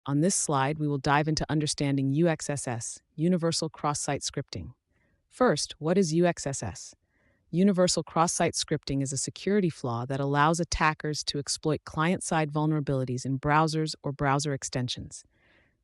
On this slide, we will dive into understanding UXSS, Universal Cross-Site Scripting. First, what is UXSS? Universal Cross-Site Scripting is a security flaw that allows attackers to exploit client-side vulnerabilities in browsers or browser extensions.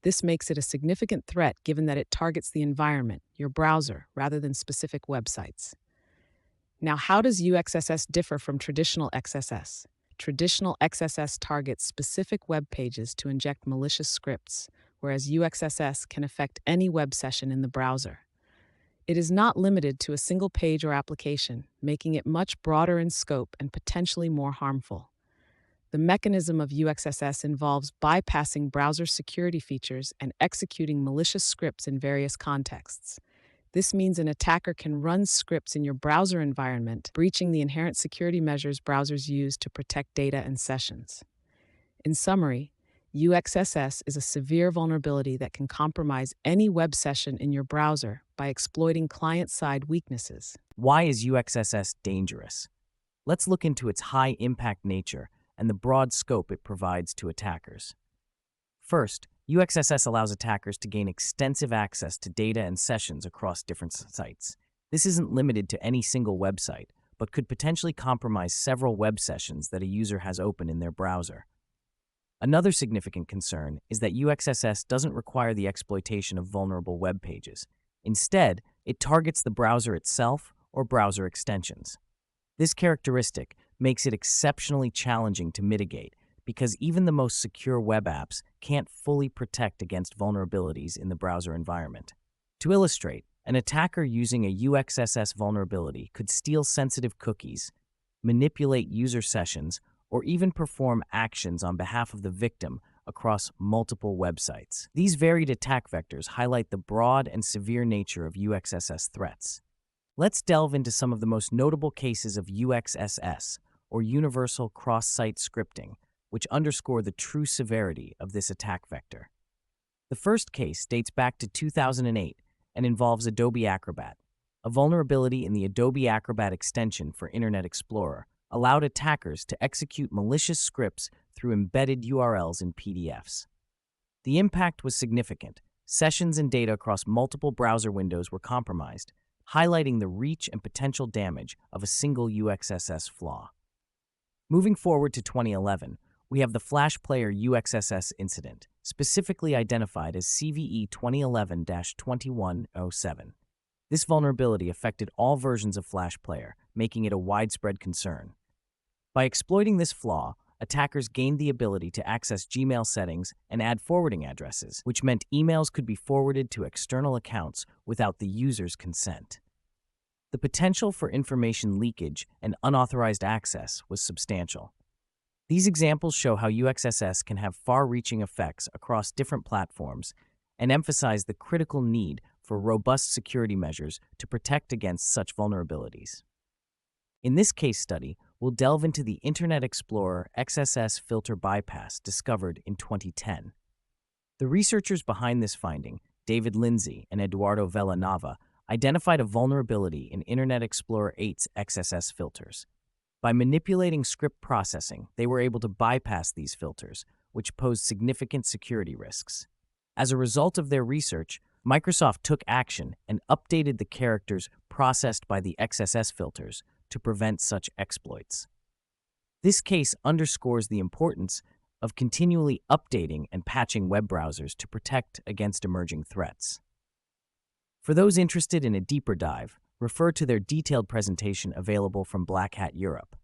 This makes it a significant threat given that it targets the environment, your browser, rather than specific websites. Now, how does UXSS differ from traditional XSS? Traditional XSS targets specific web pages to inject malicious scripts, whereas UXSS can affect any web session in the browser. It is not limited to a single page or application, making it much broader in scope and potentially more harmful. The mechanism of UXSS involves bypassing browser security features and executing malicious scripts in various contexts. This means an attacker can run scripts in your browser environment, breaching the inherent security measures browsers use to protect data and sessions. In summary, UXSS is a severe vulnerability that can compromise any web session in your browser by exploiting client-side weaknesses. Why is UXSS dangerous? Let's look into its high-impact nature and the broad scope it provides to attackers. First, UXSS allows attackers to gain extensive access to data and sessions across different sites. This isn't limited to any single website, but could potentially compromise several web sessions that a user has open in their browser. Another significant concern is that UXSS doesn't require the exploitation of vulnerable web pages. Instead, it targets the browser itself or browser extensions. This characteristic makes it exceptionally challenging to mitigate because even the most secure web apps can't fully protect against vulnerabilities in the browser environment. To illustrate, an attacker using a UXSS vulnerability could steal sensitive cookies, manipulate user sessions, or even perform actions on behalf of the victim across multiple websites. These varied attack vectors highlight the broad and severe nature of UXSS threats. Let's delve into some of the most notable cases of UXSS, or Universal Cross-Site Scripting, which underscore the true severity of this attack vector. The first case dates back to 2008 and involves Adobe Acrobat. A vulnerability in the Adobe Acrobat extension for Internet Explorer allowed attackers to execute malicious scripts through embedded URLs in PDFs. The impact was significant. Sessions and data across multiple browser windows were compromised, highlighting the reach and potential damage of a single UXSS flaw. Moving forward to 2011, we have the Flash Player UXSS incident, specifically identified as CVE 2011-2107. This vulnerability affected all versions of Flash Player, making it a widespread concern. By exploiting this flaw, attackers gained the ability to access Gmail settings and add forwarding addresses, which meant emails could be forwarded to external accounts without the user's consent. The potential for information leakage and unauthorized access was substantial. These examples show how UXSS can have far-reaching effects across different platforms and emphasize the critical need for robust security measures to protect against such vulnerabilities. In this case study, we'll delve into the Internet Explorer XSS filter bypass discovered in 2010. The researchers behind this finding, David Lindsay and Eduardo Vela Nava, identified a vulnerability in Internet Explorer 8's XSS filters. By manipulating script processing, they were able to bypass these filters, which posed significant security risks. As a result of their research, Microsoft took action and updated the characters processed by the XSS filters to prevent such exploits. This case underscores the importance of continually updating and patching web browsers to protect against emerging threats. For those interested in a deeper dive, refer to their detailed presentation available from BlackHat Europe.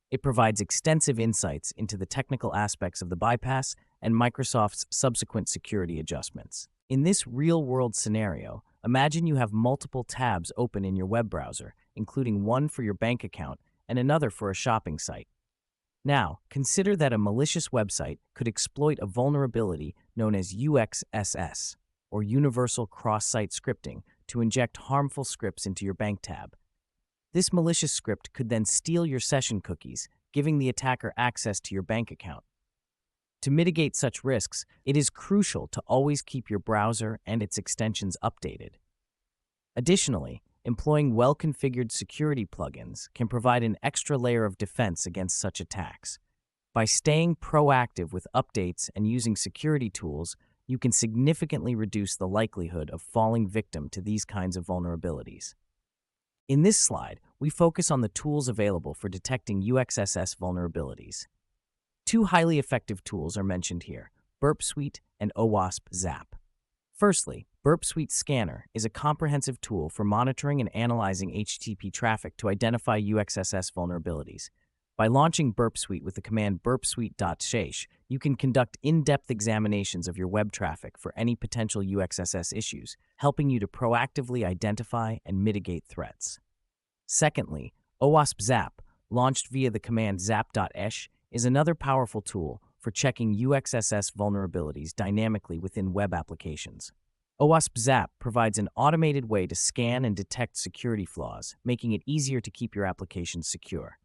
It provides extensive insights into the technical aspects of the bypass and Microsoft's subsequent security adjustments. In this real-world scenario, imagine you have multiple tabs open in your web browser, including one for your bank account and another for a shopping site. Now, consider that a malicious website could exploit a vulnerability known as UXSS, or Universal Cross-Site Scripting, to inject harmful scripts into your bank tab. This malicious script could then steal your session cookies, giving the attacker access to your bank account. To mitigate such risks, it is crucial to always keep your browser and its extensions updated. Additionally, employing well-configured security plugins can provide an extra layer of defense against such attacks. By staying proactive with updates and using security tools, you can significantly reduce the likelihood of falling victim to these kinds of vulnerabilities. In this slide, we focus on the tools available for detecting UXSS vulnerabilities. Two highly effective tools are mentioned here: Burp Suite and OWASP Zap. Firstly, Burp Suite Scanner is a comprehensive tool for monitoring and analyzing HTTP traffic to identify UXSS vulnerabilities. By launching Burp Suite with the command burpsuite.sh, you can conduct in-depth examinations of your web traffic for any potential UXSS issues, helping you to proactively identify and mitigate threats. Secondly, OWASP Zap, launched via the command zap.sh, is another powerful tool for checking UXSS vulnerabilities dynamically within web applications. OWASP Zap provides an automated way to scan and detect security flaws, making it easier to keep your applications secure.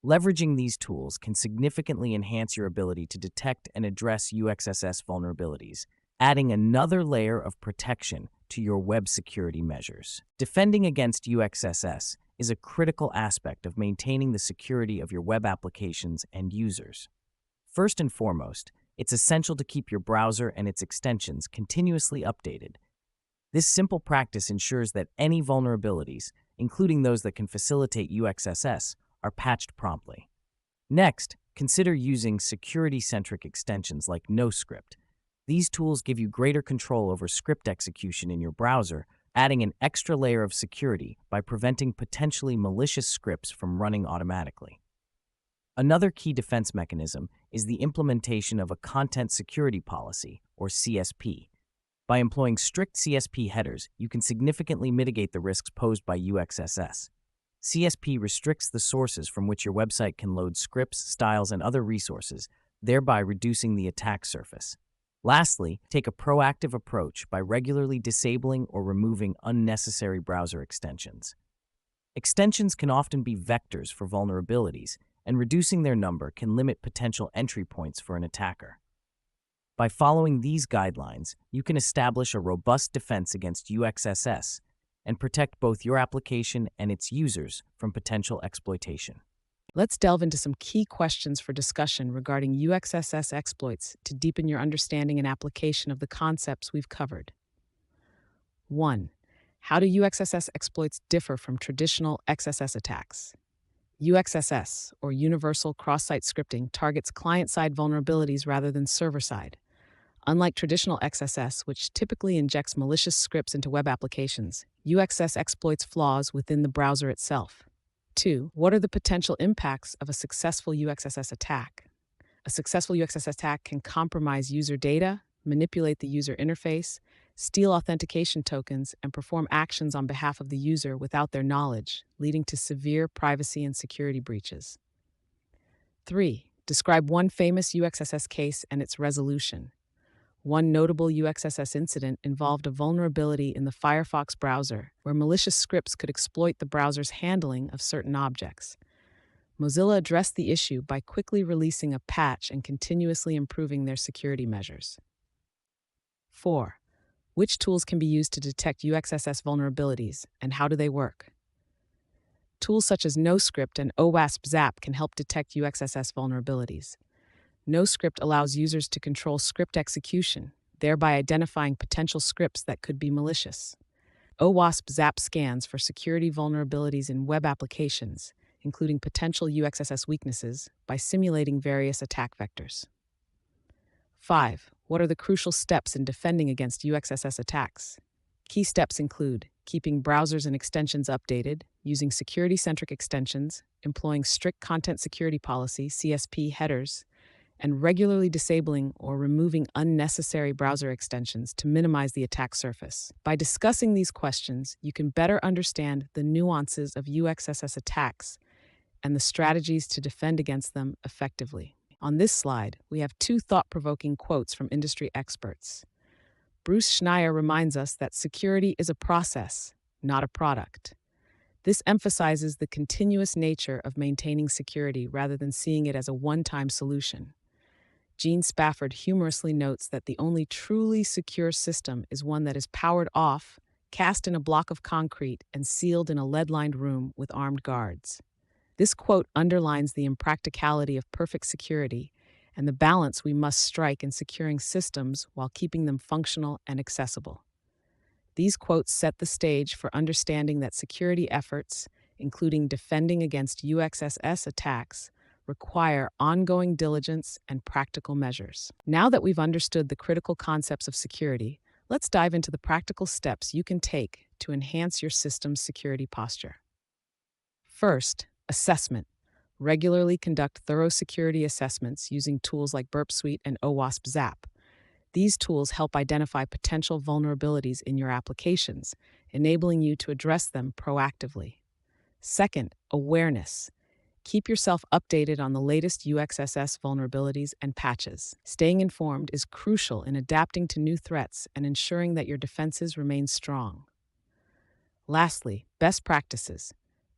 Leveraging these tools can significantly enhance your ability to detect and address UXSS vulnerabilities, adding another layer of protection to your web security measures. Defending against UXSS is a critical aspect of maintaining the security of your web applications and users. First and foremost, it's essential to keep your browser and its extensions continuously updated. This simple practice ensures that any vulnerabilities, including those that can facilitate UXSS, are patched promptly. Next, consider using security-centric extensions like NoScript. These tools give you greater control over script execution in your browser, adding an extra layer of security by preventing potentially malicious scripts from running automatically. Another key defense mechanism is the implementation of a Content Security Policy, or CSP. By employing strict CSP headers, you can significantly mitigate the risks posed by UXSS. CSP restricts the sources from which your website can load scripts, styles, and other resources, thereby reducing the attack surface. Lastly, take a proactive approach by regularly disabling or removing unnecessary browser extensions. Extensions can often be vectors for vulnerabilities, and reducing their number can limit potential entry points for an attacker. By following these guidelines, you can establish a robust defense against UXSS and protect both your application and its users from potential exploitation. Let's delve into some key questions for discussion regarding UXSS exploits to deepen your understanding and application of the concepts we've covered. 1. How do UXSS exploits differ from traditional XSS attacks? UXSS, or Universal Cross-Site Scripting, targets client-side vulnerabilities rather than server-side. Unlike traditional XSS, which typically injects malicious scripts into web applications, UXSS exploits flaws within the browser itself. 2. What are the potential impacts of a successful UXSS attack? A successful UXSS attack can compromise user data, manipulate the user interface, steal authentication tokens, and perform actions on behalf of the user without their knowledge, leading to severe privacy and security breaches. 3. Describe one famous UXSS case and its resolution. One notable UXSS incident involved a vulnerability in the Firefox browser, where malicious scripts could exploit the browser's handling of certain objects. Mozilla addressed the issue by quickly releasing a patch and continuously improving their security measures. 4. Which tools can be used to detect UXSS vulnerabilities, and how do they work? Tools such as NoScript and OWASP Zap can help detect UXSS vulnerabilities. NoScript allows users to control script execution, thereby identifying potential scripts that could be malicious. OWASP Zap scans for security vulnerabilities in web applications, including potential UXSS weaknesses, by simulating various attack vectors. 5. What are the crucial steps in defending against UXSS attacks? Key steps include keeping browsers and extensions updated, using security-centric extensions, employing strict Content Security Policy (CSP) headers, and regularly disabling or removing unnecessary browser extensions to minimize the attack surface. By discussing these questions, you can better understand the nuances of UXSS attacks and the strategies to defend against them effectively. On this slide, we have two thought-provoking quotes from industry experts. Bruce Schneier reminds us that security is a process, not a product. This emphasizes the continuous nature of maintaining security rather than seeing it as a one-time solution. Gene Spafford humorously notes that the only truly secure system is one that is powered off, cast in a block of concrete, and sealed in a lead-lined room with armed guards. This quote underlines the impracticality of perfect security and the balance we must strike in securing systems while keeping them functional and accessible. These quotes set the stage for understanding that security efforts, including defending against UXSS attacks, require ongoing diligence and practical measures. Now that we've understood the critical concepts of security, let's dive into the practical steps you can take to enhance your system's security posture. First, assessment. Regularly conduct thorough security assessments using tools like Burp Suite and OWASP Zap. These tools help identify potential vulnerabilities in your applications, enabling you to address them proactively. Second, awareness. Keep yourself updated on the latest UXSS vulnerabilities and patches. Staying informed is crucial in adapting to new threats and ensuring that your defenses remain strong. Lastly, best practices.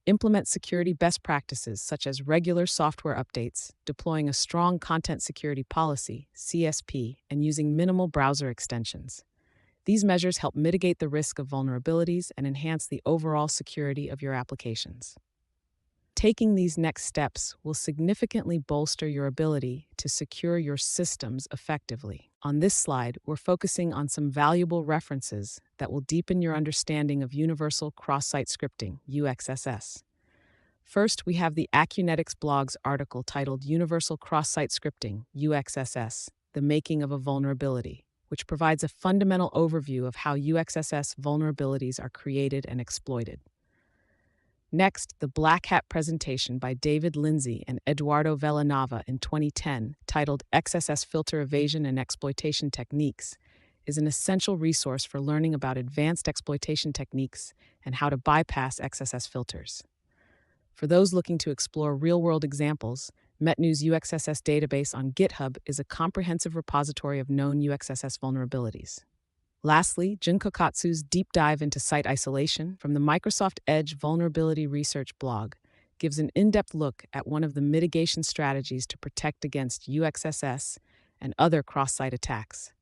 Implement security best practices such as regular software updates, deploying a strong content security policy, CSP, and using minimal browser extensions. These measures help mitigate the risk of vulnerabilities and enhance the overall security of your applications. Taking these next steps will significantly bolster your ability to secure your systems effectively. On this slide, we're focusing on some valuable references that will deepen your understanding of Universal Cross-Site Scripting, UXSS. First, we have the Acunetix blog's article titled Universal Cross-Site Scripting, UXSS, The Making of a Vulnerability, which provides a fundamental overview of how UXSS vulnerabilities are created and exploited. Next, the BlackHat presentation by David Lindsay and Eduardo Vela Nava in 2010, titled XSS Filter Evasion and Exploitation Techniques, is an essential resource for learning about advanced exploitation techniques and how to bypass XSS filters. For those looking to explore real-world examples, MetNew's UXSS database on GitHub is a comprehensive repository of known UXSS vulnerabilities. Lastly, Jun Kokatsu's deep dive into site isolation from the Microsoft Edge Vulnerability Research blog gives an in-depth look at one of the mitigation strategies to protect against UXSS and other cross-site attacks.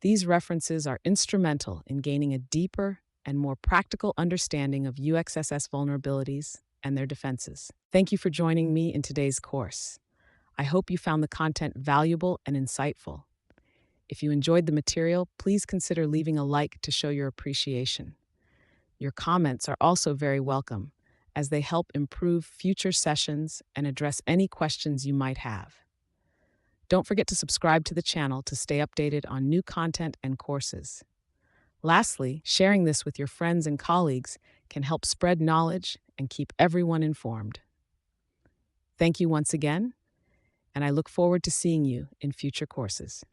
These references are instrumental in gaining a deeper and more practical understanding of UXSS vulnerabilities and their defenses. Thank you for joining me in today's course. I hope you found the content valuable and insightful. If you enjoyed the material, please consider leaving a like to show your appreciation. Your comments are also very welcome, as they help improve future sessions and address any questions you might have. Don't forget to subscribe to the channel to stay updated on new content and courses. Lastly, sharing this with your friends and colleagues can help spread knowledge and keep everyone informed. Thank you once again, and I look forward to seeing you in future courses.